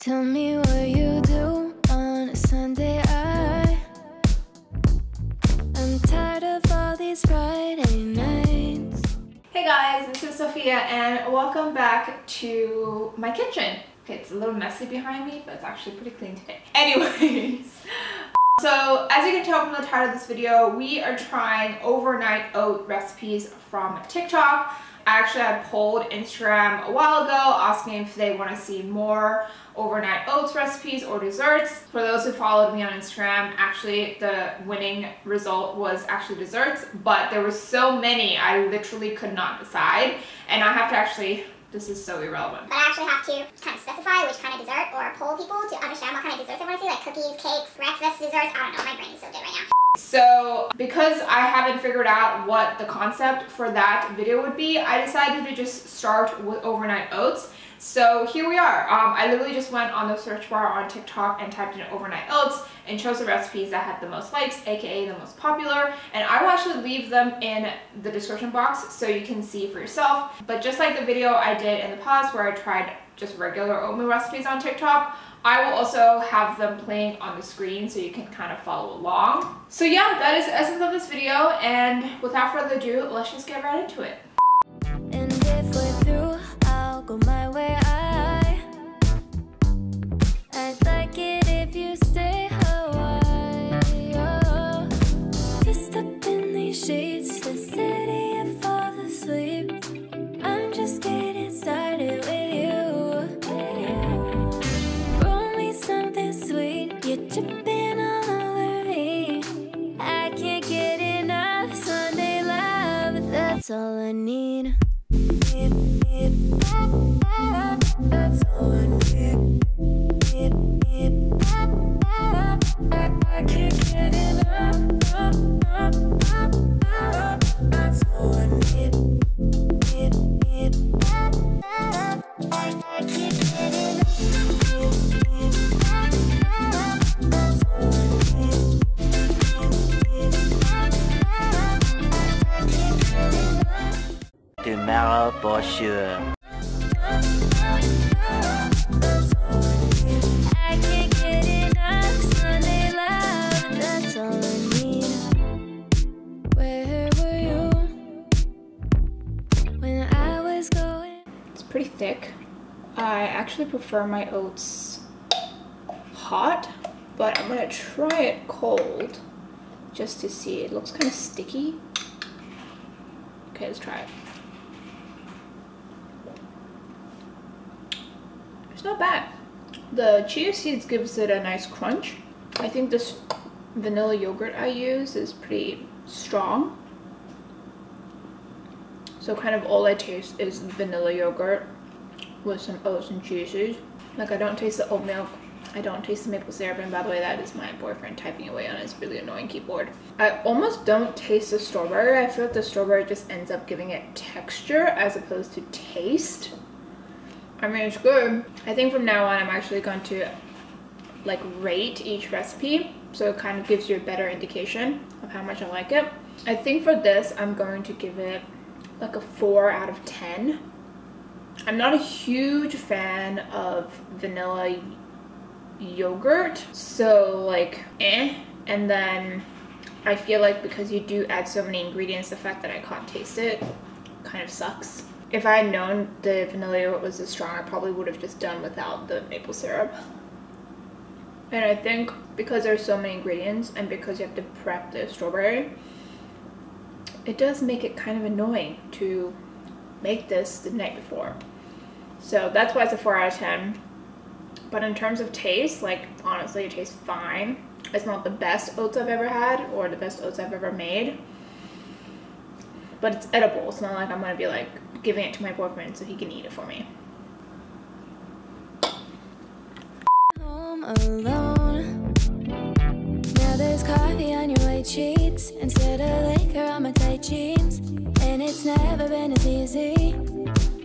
Tell me what you do on a Sunday. I'm tired of all these Friday nights. Hey guys, this is Sophia and welcome back to my kitchen. Okay, it's a little messy behind me, but it's actually pretty clean today. Anyways, so as you can tell from the title of this video, we are trying overnight oat recipes from TikTok. I actually had polled Instagram a while ago asking if they want to see more overnight oats recipes or desserts. For those who followed me on Instagram, actually the winning result was actually desserts, but there were so many I literally could not decide, and I have to actually, this is so irrelevant, but I actually have to kind of specify which kind of dessert or poll people to understand what kind of desserts they want to see, like cookies, cakes, breakfast desserts. I don't know, my brain is so dead right now. So because I haven't figured out what the concept for that video would be, I decided to just start with overnight oats. So here we are. I literally just went on the search bar on TikTok and typed in overnight oats and chose the recipes that had the most likes, aka the most popular, and I will actually leave them in the description box so you can see for yourself. But just like the video I did in the past where I tried just regular oatmeal recipes on TikTok, I will also have them playing on the screen so you can kind of follow along. So yeah, that is the essence of this video, and without further ado, let's just get right into it. And if we're through, I'll go my way. I'd like it if you stay a while. Just up in these sheets, the city and fall asleep. I'm just getting started with you. Roll me something sweet, you're dripping all over me. I can't get enough Sunday love, that's all I need. That's all I need. I can't get enough. That's all I need. I can't get enough. That's all I need. Tomorrow for sure. I can't get enough Sunday love, that's all I need. Where were you when I was going? It's pretty thick. I actually prefer my oats hot, but I'm gonna try it cold just to see. It looks kind of sticky. Okay, let's try it. It's not bad. The chia seeds gives it a nice crunch. I think this vanilla yogurt I use is pretty strong. So kind of all I taste is vanilla yogurt with some oats and chia seeds. Like, I don't taste the oat milk. I don't taste the maple syrup, and by the way, that is my boyfriend typing away on his really annoying keyboard. I almost don't taste the strawberry. I feel like the strawberry just ends up giving it texture as opposed to taste. I mean, it's good. I think from now on, I'm actually going to like rate each recipe, so it kind of gives you a better indication of how much I like it. I think for this, I'm going to give it like a 4 out of 10. I'm not a huge fan of vanilla yogurt, so like and then I feel like because you do add so many ingredients, the fact that I can't taste it kind of sucks. If I had known the vanilla yogurt was this strong, I probably would have just done without the maple syrup. And I think because there's so many ingredients and because you have to prep the strawberry, it does make it kind of annoying to make this the night before. So that's why it's a 4 out of 10. But in terms of taste, like, honestly, it tastes fine. It's not the best oats I've ever had or the best oats I've ever made, but it's edible. It's not like I'm gonna be like giving it to my boyfriend so he can eat it for me. Home alone. Now there's coffee on your white sheets instead of liquor on my tight jeans, and it's never been as easy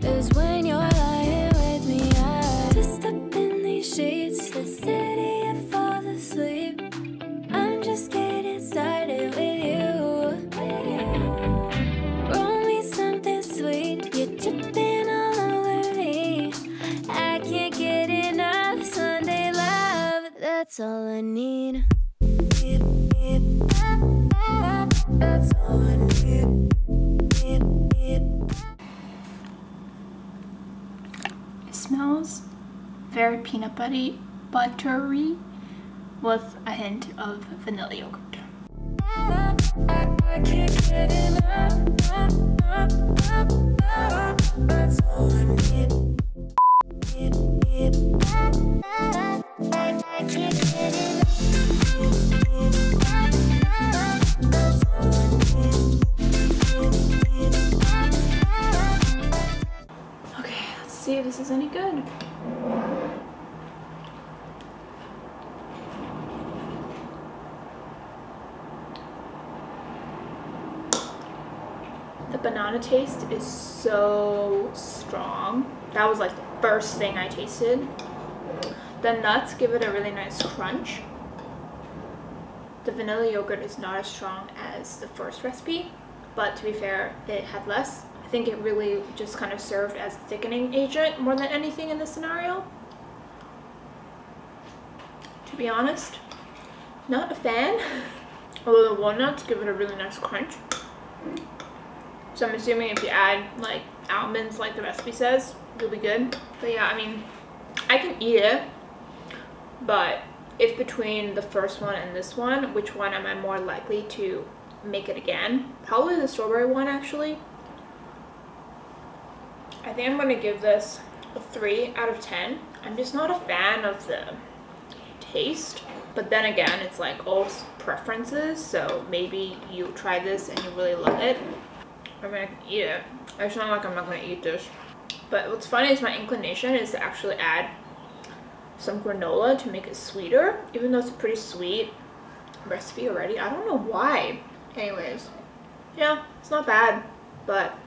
as when you're lying with me. I just up in these sheets, the city and fall asleep. I'm just getting started with you. Roll me something sweet, you're dripping all over me. I can't get enough sun. That's all I need. That's all I need. It smells very peanut buttery with a hint of vanilla yogurt. I can't get enough. That's all I need. I can't get enough. That's all I need. Okay, let's see if this is any good. The banana taste is so strong. That was like the first thing I tasted. The nuts give it a really nice crunch. The vanilla yogurt is not as strong as the first recipe, but to be fair, it had less. I think it really just kind of served as a thickening agent more than anything in this scenario. To be honest, not a fan. Although the walnuts give it a really nice crunch. So I'm assuming if you add like almonds like the recipe says, it'll be good. But yeah, I mean, I can eat it, but if between the first one and this one, which one am I more likely to make it again? Probably the strawberry one, actually. I think I'm going to give this a 3 out of 10. I'm just not a fan of the taste. But then again, it's like all preferences, so maybe you try this and you really love it. I mean, I can eat it. It's not like I'm not going to eat this. But what's funny is my inclination is to actually add some granola to make it sweeter, even though it's a pretty sweet recipe already. I don't know why. Anyways, yeah, it's not bad, but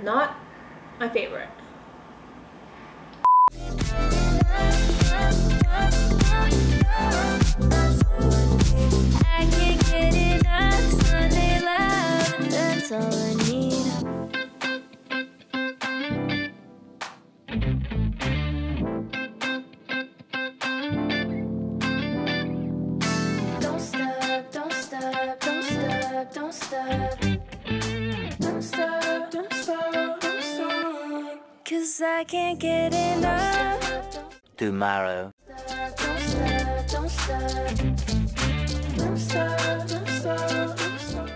not my favorite. I can't get enough Sunday love. That's all I need. Don't stop, don't stop, don't stop, don't stop. Don't stop, don't stop, don't stop. 'Cause I can't get enough. Tomorrow. Don't stop, don't stop. Don't stop, don't stop, don't stop.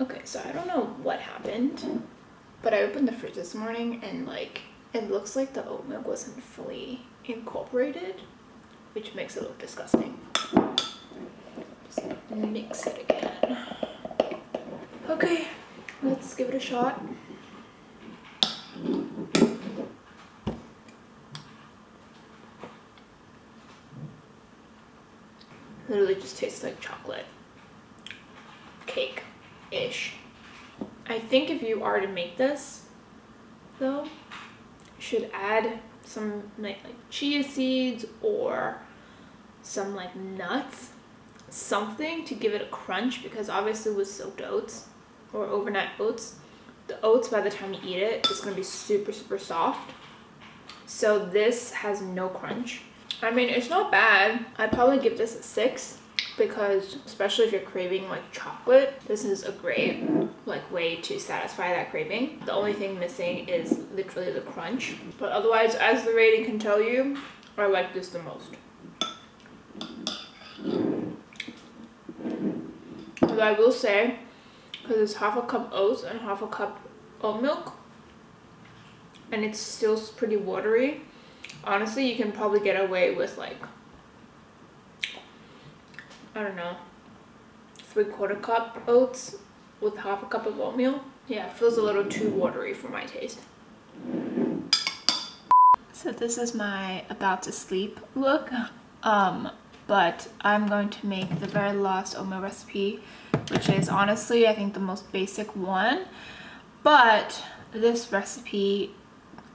Okay, so I don't know what happened, but I opened the fridge this morning and like it looks like the oat milk wasn't fully incorporated, which makes it look disgusting. Just mix it again. Okay, let's give it a shot. Literally just tastes like chocolate cake-ish. I think if you are to make this, though, you should add some like chia seeds or some like nuts, something to give it a crunch, because obviously with soaked oats or overnight oats, the oats by the time you eat it is going to be super soft. So this has no crunch. I mean, it's not bad. I'd probably give this a 6 because especially if you're craving like chocolate, this is a great like way to satisfy that craving. The only thing missing is literally the crunch. But otherwise, as the rating can tell you, I like this the most. But I will say, because it's half a cup oats and half a cup oat milk, and it's still pretty watery, honestly, you can probably get away with like, I don't know, 3/4 cup oats with half a cup of oatmeal. Yeah, it feels a little too watery for my taste. So this is my about to sleep look. But I'm going to make the very last oatmeal recipe, which is honestly, I think the most basic one. But this recipe,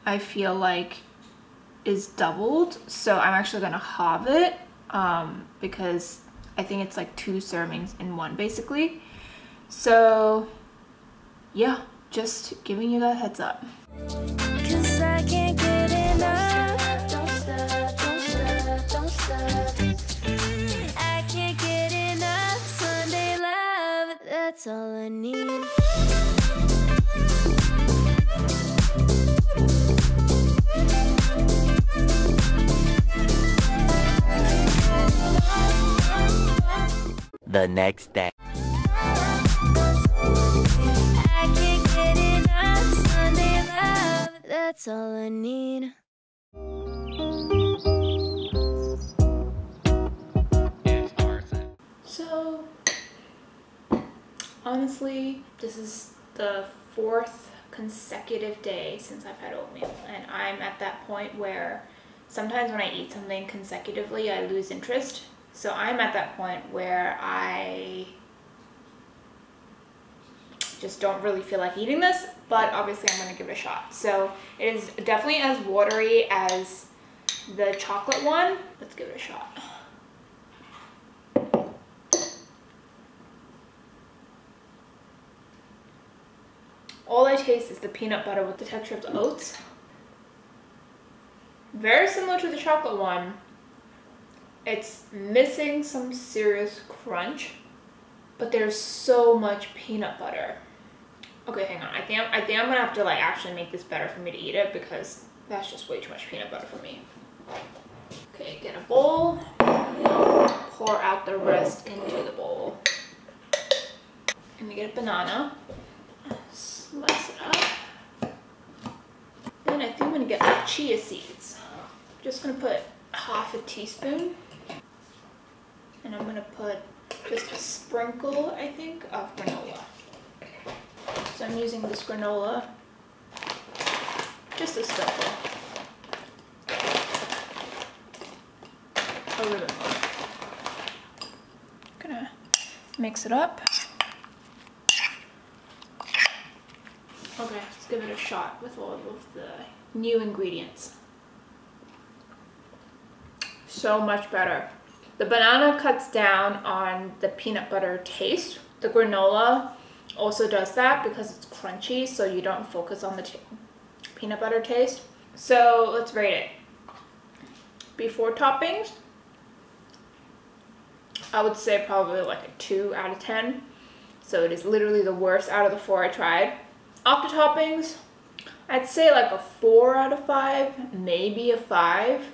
I feel like, is doubled. So I'm actually gonna halve it because I think it's like 2 servings in one basically. So yeah, just giving you that heads up. 'Cause I can't get enough. Don't stop, don't stop, don't stop. The next day. I can't get enough Sunday love. That's all I need. So, honestly, this is the 4th consecutive day since I've had oatmeal, and I'm at that point where sometimes when I eat something consecutively, I lose interest. So I'm at that point where I just don't really feel like eating this, but obviously I'm gonna give it a shot. So it is definitely as watery as the chocolate one. Let's give it a shot. All I taste is the peanut butter with the texture of the oats. Very similar to the chocolate one. It's missing some serious crunch, but there's so much peanut butter. Okay, hang on. I think I'm gonna have to like actually make this better for me to eat it, because that's just way too much peanut butter for me. Okay, get a bowl. Pour out the rest into the bowl. I'm gonna get a banana. Slice it up. Then I think I'm gonna get the chia seeds. I'm just gonna put half a teaspoon. And I'm gonna put just a sprinkle, I think, of granola. So I'm using this granola, just a sprinkle. A little bit more. Gonna mix it up. Okay, let's give it a shot with all of the new ingredients. So much better. The banana cuts down on the peanut butter taste. The granola also does that because it's crunchy, so you don't focus on the peanut butter taste. So let's rate it. Before toppings, I would say probably like a 2 out of 10. So it is literally the worst out of the 4 I tried. After toppings, I'd say like a 4 out of 5, maybe a 5.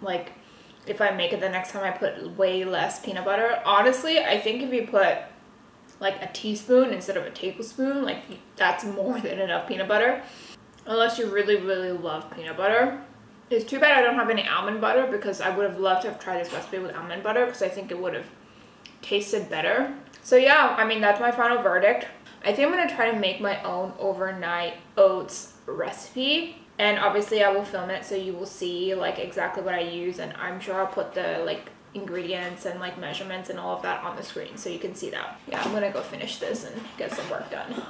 Like, if I make it the next time, I put way less peanut butter. Honestly, I think if you put like a teaspoon instead of a tablespoon, like that's more than enough peanut butter. Unless you really, really love peanut butter. It's too bad I don't have any almond butter, because I would have loved to have tried this recipe with almond butter, because I think it would have tasted better. So yeah, I mean, that's my final verdict. I think I'm gonna try to make my own overnight oats recipe. And obviously I will film it so you will see like exactly what I use, and I'm sure I'll put the like ingredients and like measurements and all of that on the screen so you can see that. Yeah, I'm gonna go finish this and get some work done.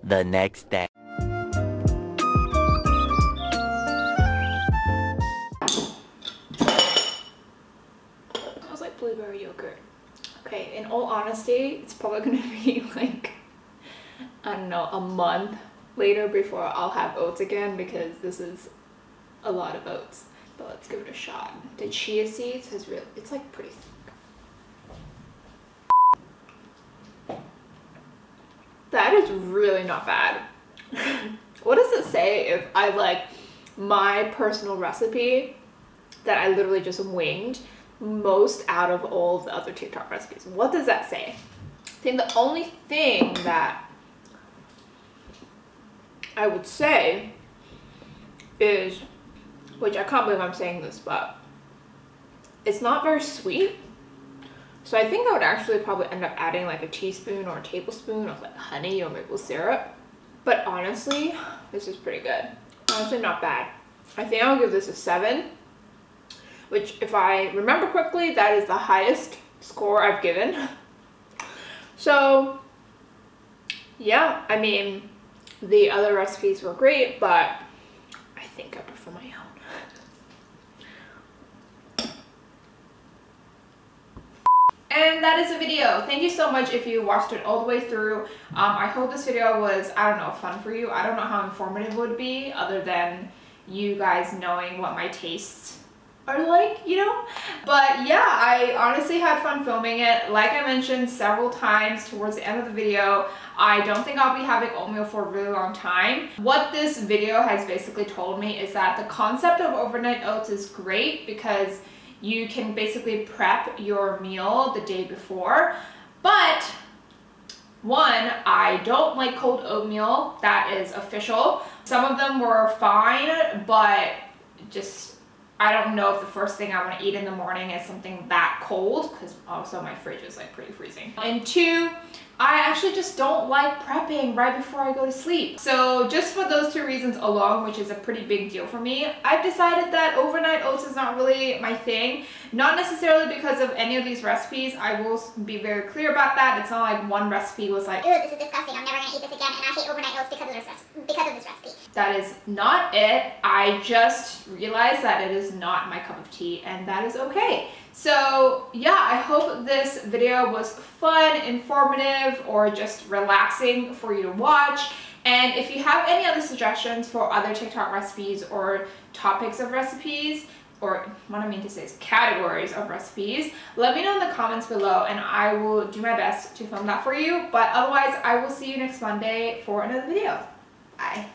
The next day. Smells like blueberry yogurt. Okay, in all honesty, it's probably gonna be like, I don't know, a month later before I'll have oats again, because this is a lot of oats. But let's give it a shot. The chia seeds has really, it's like pretty thick. That is really not bad. What does it say if I like my personal recipe that I literally just winged most out of all of the other TikTok recipes? What does that say? I think the only thing that I would say is, which I can't believe I'm saying this, but it's not very sweet. So I think I would actually probably end up adding like a teaspoon or a tablespoon of like honey or maple syrup. But honestly, this is pretty good. Honestly, not bad. I think I'll give this a 7, which if I remember correctly, that is the highest score I've given. So yeah, I mean, the other recipes were great, but I think I prefer my own. And that is the video. Thank you so much if you watched it all the way through. I hope this video was, I don't know, fun for you. I don't know how informative it would be other than you guys knowing what my tastes are like, you know? But yeah, I honestly had fun filming it. Like I mentioned several times towards the end of the video, I don't think I'll be having oatmeal for a really long time. What this video has basically told me is that the concept of overnight oats is great because you can basically prep your meal the day before. But one, I don't like cold oatmeal. That is official. Some of them were fine, but just I don't know if the first thing I want to eat in the morning is something that cold, because also my fridge is like pretty freezing. And two, I actually just don't like prepping right before I go to sleep. So just for those two reasons alone, which is a pretty big deal for me, I've decided that overnight oats is not really my thing. Not necessarily because of any of these recipes. I will be very clear about that. It's not like one recipe was like, ew, this is disgusting, I'm never gonna eat this again, and I hate overnight oats because of this recipe. That is not it. I just realized that it is not my cup of tea, and that is okay. So yeah, I hope this video was fun, informative, or just relaxing for you to watch. And if you have any other suggestions for other TikTok recipes or topics of recipes, or what I mean to say is categories of recipes, let me know in the comments below and I will do my best to film that for you. But otherwise, I will see you next Monday for another video. Bye.